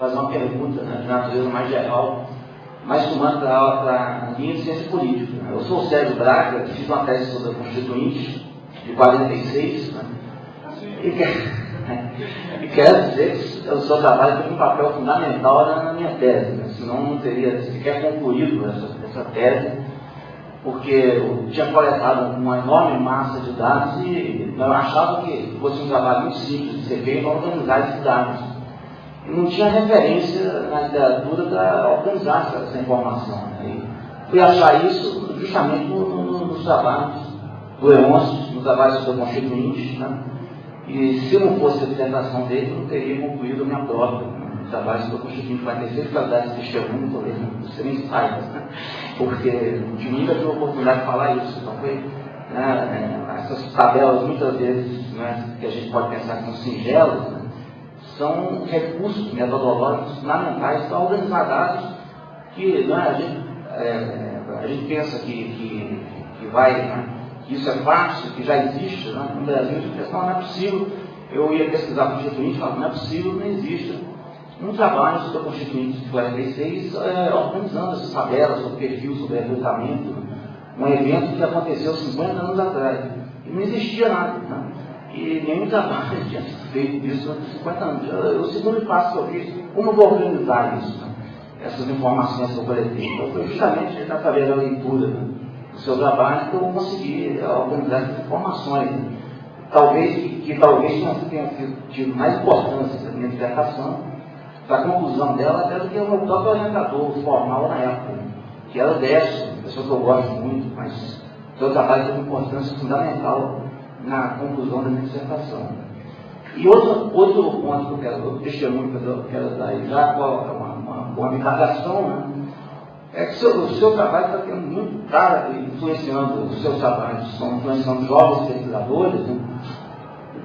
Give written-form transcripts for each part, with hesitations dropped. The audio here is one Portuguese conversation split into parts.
fazer uma pergunta, né, de natureza mais geral, mais tomando para a linha de ciência política. Né? Eu sou o Sérgio Braga, fiz uma tese sobre a Constituinte, de 46, né? E quero dizer que o seu trabalho tem um papel fundamental na minha tese, né? Senão não teria sequer concluído essa tese, porque eu tinha coletado uma enorme massa de dados e eu achava que fosse um trabalho muito simples de ser feito para organizar esses dados. E não tinha referência na literatura para organizar essa informação. Né? E fui achar isso justamente nos trabalhos do Leôncio, no trabalho sobre a Constituinte, né? E se não fosse a apresentação dele, eu não teria concluído a minha própria, né? O trabalho sobre a Constituinte 46, para dar esse testemunho, talvez você nem saiba, né? Porque de mim nunca tive a oportunidade de falar isso. Então foi, né, essas tabelas, muitas vezes, né, que a gente pode pensar que são singelas, né, são recursos metodológicos fundamentais para organizar dados que, né, a gente pensa que vai, né, que isso é fácil, que já existe, né? No Brasil. A gente pensa, não é possível. Eu ia pesquisar a Constituinte e falava, não é possível, não existe um trabalho sobre a Constituinte de 46 organizando essas tabelas sobre perfil, sobre recrutamento, um evento que aconteceu 50 anos atrás. E não existia nada, né? E nenhum trabalho tinha sido feito disso durante 50 anos. O segundo passo que eu fiz, como eu vou organizar isso, né? Essas informações que eu coletei. Então foi justamente através da leitura, né, do seu trabalho que eu consegui organizar essas informações. Né? Talvez não tenha tido mais importância na minha dissertação, para a conclusão dela, até do que o meu próprio orientador formal na época, que era o Décio, uma pessoa que eu gosto muito, mas o seu trabalho tem uma importância fundamental na conclusão da minha dissertação. E outro ponto que eu quero, outro testemunho que eu quero dar aí, já com uma indagação, né, é que o seu trabalho está tendo muito, está influenciando os seus trabalhos, estão influenciando jovens pesquisadores, né,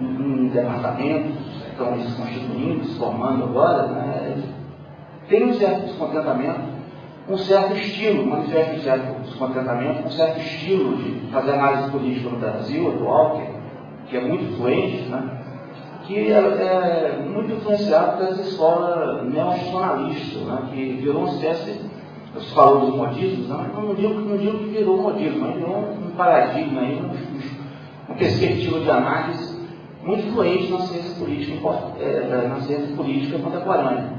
em departamentos, estão se constituindo, se formando agora, né, tem um certo descontentamento, um certo estilo, manifesta um certo descontentamento, um certo estilo de fazer análise política no Brasil atual, que é muito influente, né, que é muito influenciado pela escola neonacionalista, né, que virou uma espécie, você falou dos modismos, né, mas não digo que virou modismo, mas virou um paradigma, uma perspectiva de análise muito influente na ciência política contemporânea.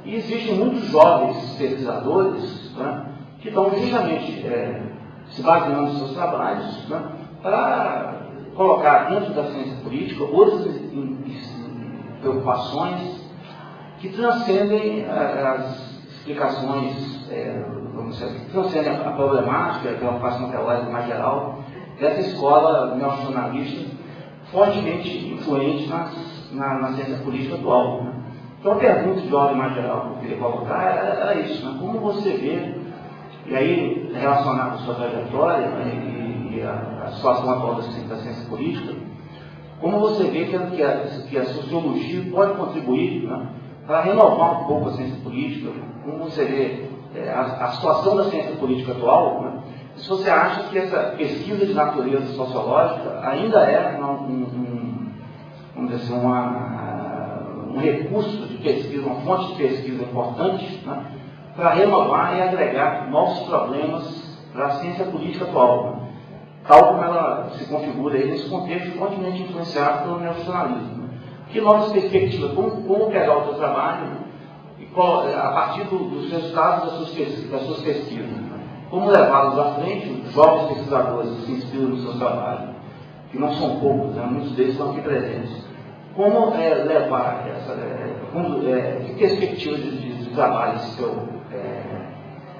E existem muitos jovens pesquisadores, né, que estão justamente se baseando nos seus trabalhos, né, para colocar dentro da ciência política outras preocupações que transcendem as explicações, vamos dizer, que transcendem a problemática, a preocupação teórica mais geral dessa escola neonacionalista fortemente influente na ciência política atual. Né? Então a pergunta de ordem mais geral que eu queria colocar era isso, né? Como você vê, e aí relacionado à sua trajetória, né, e a situação atual da ciência política, como você vê que a sociologia pode contribuir, né, para renovar um pouco a ciência política, como você vê a situação da ciência política atual, né? Se você acha que essa pesquisa de natureza sociológica ainda é vamos dizer assim, um recurso de pesquisa, uma fonte de pesquisa importante, né, para renovar e agregar novos problemas para a ciência política atual, né, tal como ela se configura aí nesse contexto fortemente influenciado pelo neonacionalismo. Né. Que novas perspectivas, como pegar o seu trabalho, né, e a partir dos resultados das suas pesquisas, né, como levá-los à frente, os jovens pesquisadores que se inspiram no seu trabalho, que não são poucos, né, muitos deles estão aqui presentes. Como levar que perspectiva de trabalho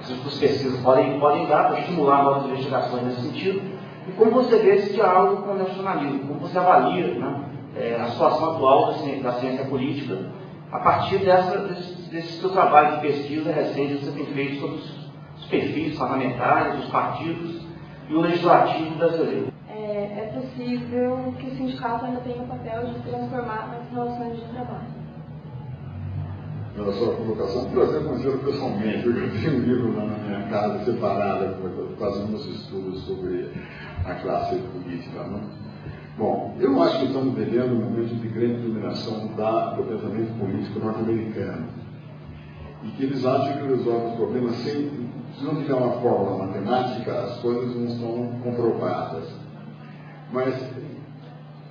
essas pesquisas podem dar para estimular novas investigações nesse sentido, e como você vê esse diálogo com o nacionalismo, como você avalia, né, a situação atual da ciência política a partir desse seu trabalho de pesquisa recente que você tem feito sobre os perfis parlamentares, os partidos e o legislativo brasileiro. É possível que o sindicato ainda tenha o papel de transformar as relações de trabalho. Pela sua colocação, prazer conhecê-lo pessoalmente. Eu tenho um livro lá na minha casa, separado, fazendo meus estudos sobre a classe política. Né? Bom, eu acho que estamos vivendo um momento de grande dominação do pensamento político norte-americano. e que eles acham que resolvem os problemas sem... Se não tiver uma fórmula matemática, as coisas não são comprovadas. Mas,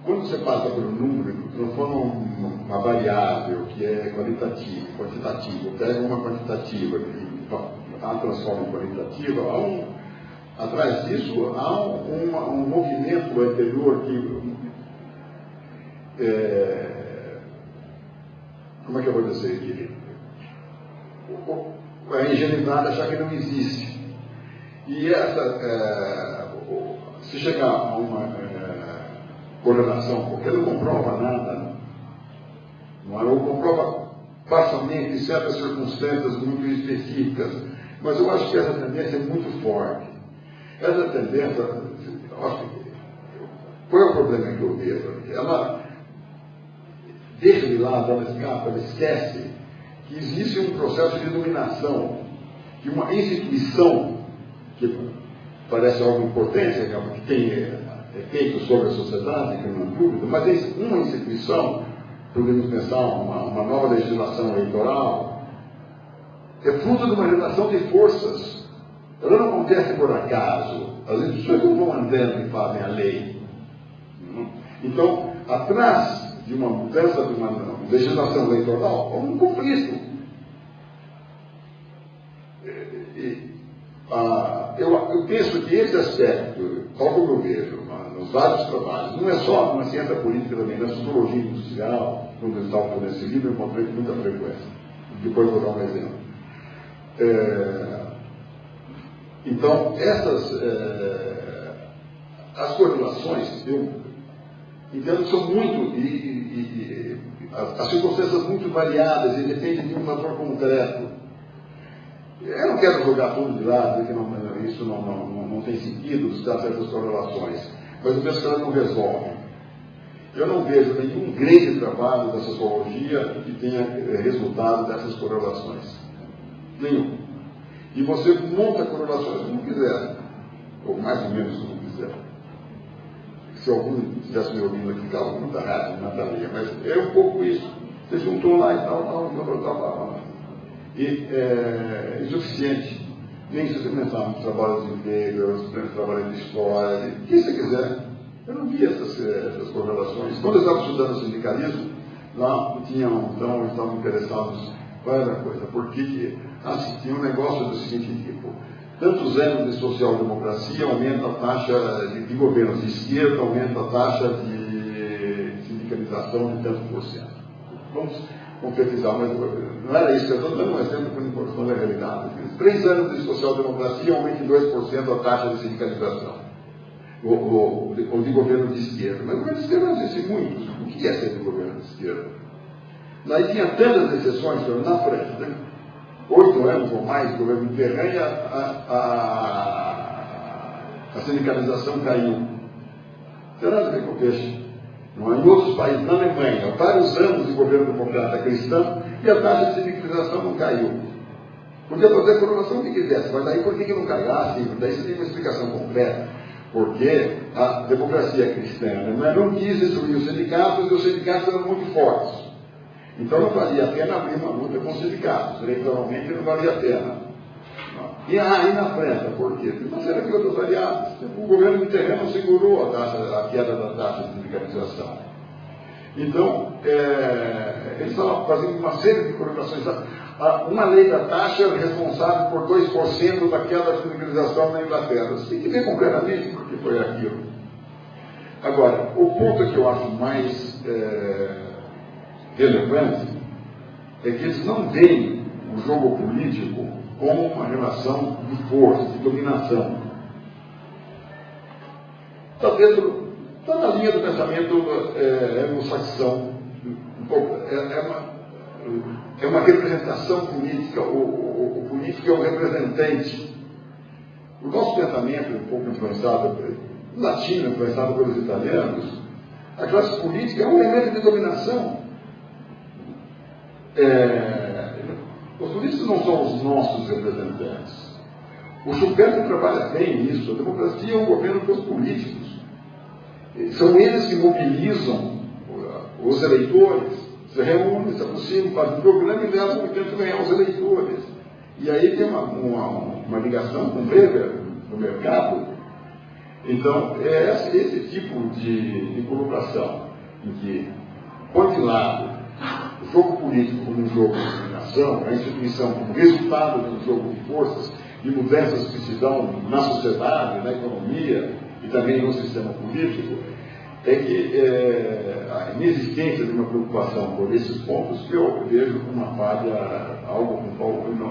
quando você passa por um número, transforma uma variável que é quantitativa, pega uma quantitativa e a transforma em qualitativa, atrás disso há um movimento anterior que... como é que eu vou dizer aqui? A ingenuidade achar que não existe. E se chegar a uma correlação, porque não comprova nada, não é? Ou comprova parcialmente certas circunstâncias muito específicas, mas eu acho que essa tendência é muito forte. Essa tendência, qual é o problema que eu vejo? Ela deixa de lado, ela escapa, ela esquece que existe um processo de dominação, que uma instituição, que parece algo importante, que tem efeito sobre a sociedade, que não é dúvida, mas uma instituição, podemos pensar uma nova legislação eleitoral, é fruto de uma relação de forças. Ela não acontece por acaso. As instituições não vão andando e fazem a lei. Então, atrás de uma mudança de uma legislação eleitoral, há um conflito. Eu penso que esse aspecto, tal como eu vejo nos vários trabalhos, não é só na ciência política também, na sociologia industrial, quando eu estava fazendo esse livro, eu encontrei com muita frequência. Depois vou dar um exemplo. Então, as correlações, eu entendo que são muito, as circunstâncias muito variadas e dependem de um fator concreto. Eu não quero jogar tudo de lado, porque isso não tem sentido, citar certas correlações, mas eu penso que elas não resolvem. Eu não vejo nenhum grande trabalho da sociologia que tenha resultado dessas correlações. Nenhum. E você monta correlações como quiser, ou mais ou menos como quiser. Se algum estivesse me ouvindo aqui, calma, muita rádio, Natalia, mas é um pouco isso. Você juntou lá e tal. E é insuficiente. Nem se você pensar nos trabalhos de emprego, nos trabalhos de história, o que você quiser. Eu não vi essas correlações. Quando eu estava estudando sindicalismo, lá então, estavam interessados qual era a coisa, porque tinha um negócio do seguinte tipo: tantos anos de social-democracia aumenta a taxa de governos de esquerda, aumenta a taxa de sindicalização de tantos por cento. Vamos concretizar, mas não era isso, eu estou dando um exemplo com informação da realidade. 3 anos de social-democracia aumenta em 2% a taxa de sindicalização, ou de governo de esquerda. Mas o governo de esquerda não existe muitos. O que é ser de governo de esquerda? Daí tinha tantas exceções, na frente, 8 anos ou mais de governo Mitterrand, e a sindicalização caiu. Será que com o peixe? Não é? Em outros países, na Alemanha, vários anos de governo democrata cristão, e a taxa de sindicalização não caiu. Podia fazer a correlação que quisesse, mas daí por que não caiu? Daí você tem uma explicação completa. Porque a democracia cristã não quis destruir os sindicatos, e os sindicatos eram muito fortes. Então não valia a pena abrir uma luta com os sindicatos. Eleitoralmente não valia a pena. E na frente, por quê? Porque uma série de outras variáveis. O governo Mitterrand não segurou a queda da taxa de sindicalização. Então, eles estavam fazendo uma série de correlações. Uma lei da taxa é responsável por 2% da queda da sindicalização na Inglaterra. Você tem que ver concretamente por que foi aquilo. Agora, o ponto que eu acho mais relevante é que eles não veem o jogo político como uma relação de força, de dominação. Está na linha do pensamento anglo-saxão. É uma representação política, o político é um representante. O nosso pensamento, um pouco influenciado, latino, influenciado pelos italianos, a classe política é um elemento de dominação. Os políticos não são os nossos representantes. O Schumpeter trabalha bem nisso. A democracia é um governo dos políticos. São eles que mobilizam os eleitores. Se reúne, se aproxima, faz um programa e leva e tenta ganhar os eleitores. E aí tem uma ligação com o Weber no mercado. Então, é esse tipo de colocação em que põe de lado o jogo político como um jogo de dominação, a instituição como resultado de um jogo de forças, de mudanças que se dão na sociedade, na economia e também no sistema político, é que a inexistência de uma preocupação por esses pontos que eu vejo como uma falha, algo com o qual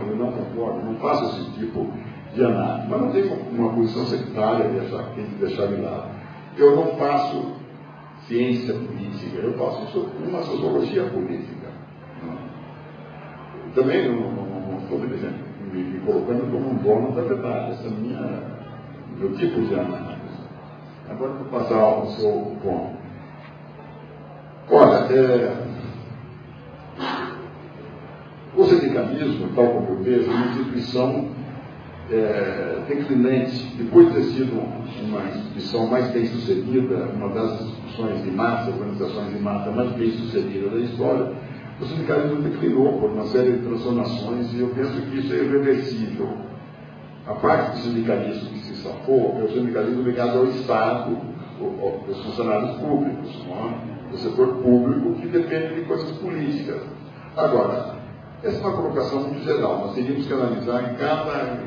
eu não concordo, não faço esse tipo de análise. Mas não tenho uma posição sectária, tem que deixar de lado. Eu não faço ciência política, eu faço uma sociologia política. Também não estou me colocando como um dono da verdade, esse é meu tipo de análise. Agora vou passar ao seu ponto. Olha, o sindicalismo, tal como eu vejo, é uma instituição declinante. Depois de ter sido uma instituição mais bem sucedida, uma das instituições de massa, organizações de massa mais bem sucedidas da história, o sindicalismo declinou por uma série de transformações e eu penso que isso é irreversível. A parte do sindicalismo que se safou é o sindicalismo ligado ao Estado, aos funcionários públicos, o setor público que depende de coisas políticas. Agora, essa é uma colocação muito geral, nós teríamos que analisar em cada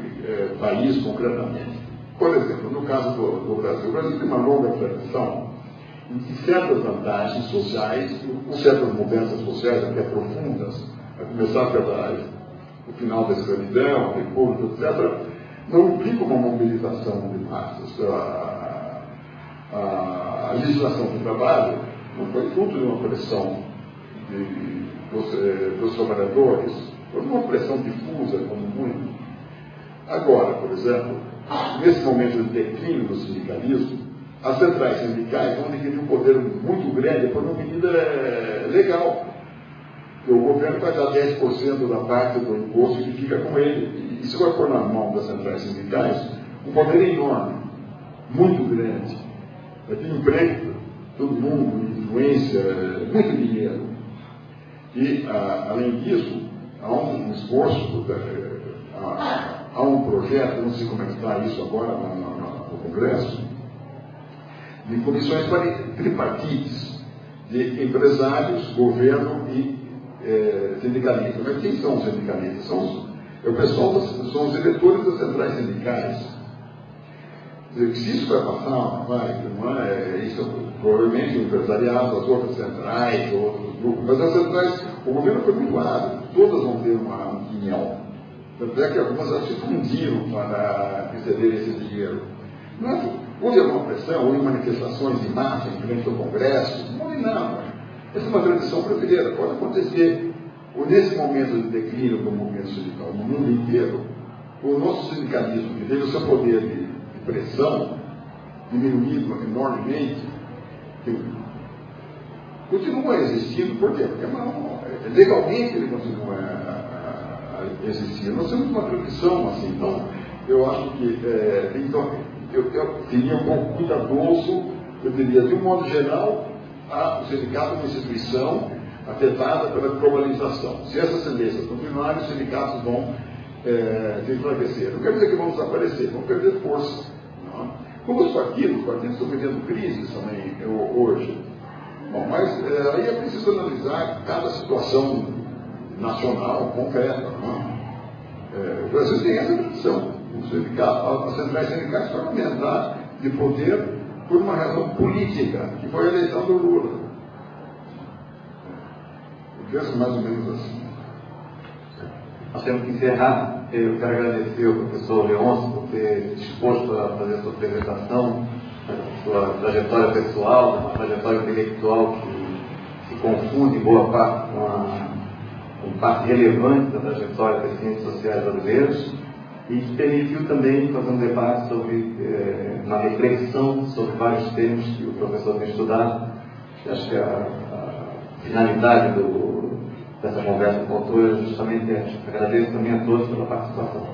país concretamente. Por exemplo, no caso do Brasil, o Brasil tem uma longa tradição em que certas vantagens sociais, com certas mudanças sociais até profundas, a começar pelo final da escravidão, a república, etc., não implica uma mobilização de massas. A legislação do trabalho não foi fruto de uma pressão dos trabalhadores, foi uma pressão difusa, como muito. Agora, por exemplo, nesse momento de declínio do sindicalismo, as centrais sindicais vão adquirir um poder muito grande por uma medida legal. Que o governo vai dar 10% da parte do imposto que fica com ele. E isso vai pôr na mão das centrais sindicais um poder enorme, muito grande. Vai ter emprego, todo mundo, influência, muito dinheiro. E, além disso, há um esforço, há um projeto, não sei como é que está isso agora no Congresso, de comissões tripartites de empresários, governo e sindicalistas. Mas quem são os sindicalistas? São os diretores das centrais sindicais. Se isso vai passar, não é isso, provavelmente o empresariado, as outras centrais, outros grupos, mas as centrais, o governo foi muito ávido, todas vão ter uma opinião. Tanto é que algumas se fundiram para receber esse dinheiro. Houve alguma pressão, houve manifestações de massa em frente ao Congresso, não houve nada. Essa é uma tradição brasileira, pode acontecer. Nesse momento de declínio do movimento sindical no mundo inteiro, o nosso sindicalismo, que teve o seu poder de pressão diminuído enormemente, continua existindo. Por quê? Porque legalmente ele continua a existir. Nós temos uma tradição assim. Então, eu acho que eu seria um pouco cuidadoso, eu diria, de um modo geral, o sindicato é uma instituição afetada pela globalização. Se essas tendências continuarem, os sindicatos vão se enfraquecer. Não quer dizer que vão desaparecer, vão perder força. Não? Como os partidos estão vivendo crises também hoje. Bom, mas aí é preciso analisar cada situação nacional concreta. O Brasil tem essa tradição. As centrais sindicais foram aumentadas de poder por uma razão política, que foi a eleição do Lula. Eu penso mais ou menos assim. Nós temos que encerrar. Eu quero agradecer ao professor Leôncio por ter disposto a fazer a sua apresentação, a sua trajetória pessoal, uma trajetória intelectual que se confunde em boa parte com parte relevante da trajetória das ciências sociais brasileiras, e que permitiu também fazer um debate sobre, uma reflexão sobre vários temas que o professor tem estudado. Acho que a finalidade dessa conversa com o autor é justamente essa. Agradeço também a todos pela participação.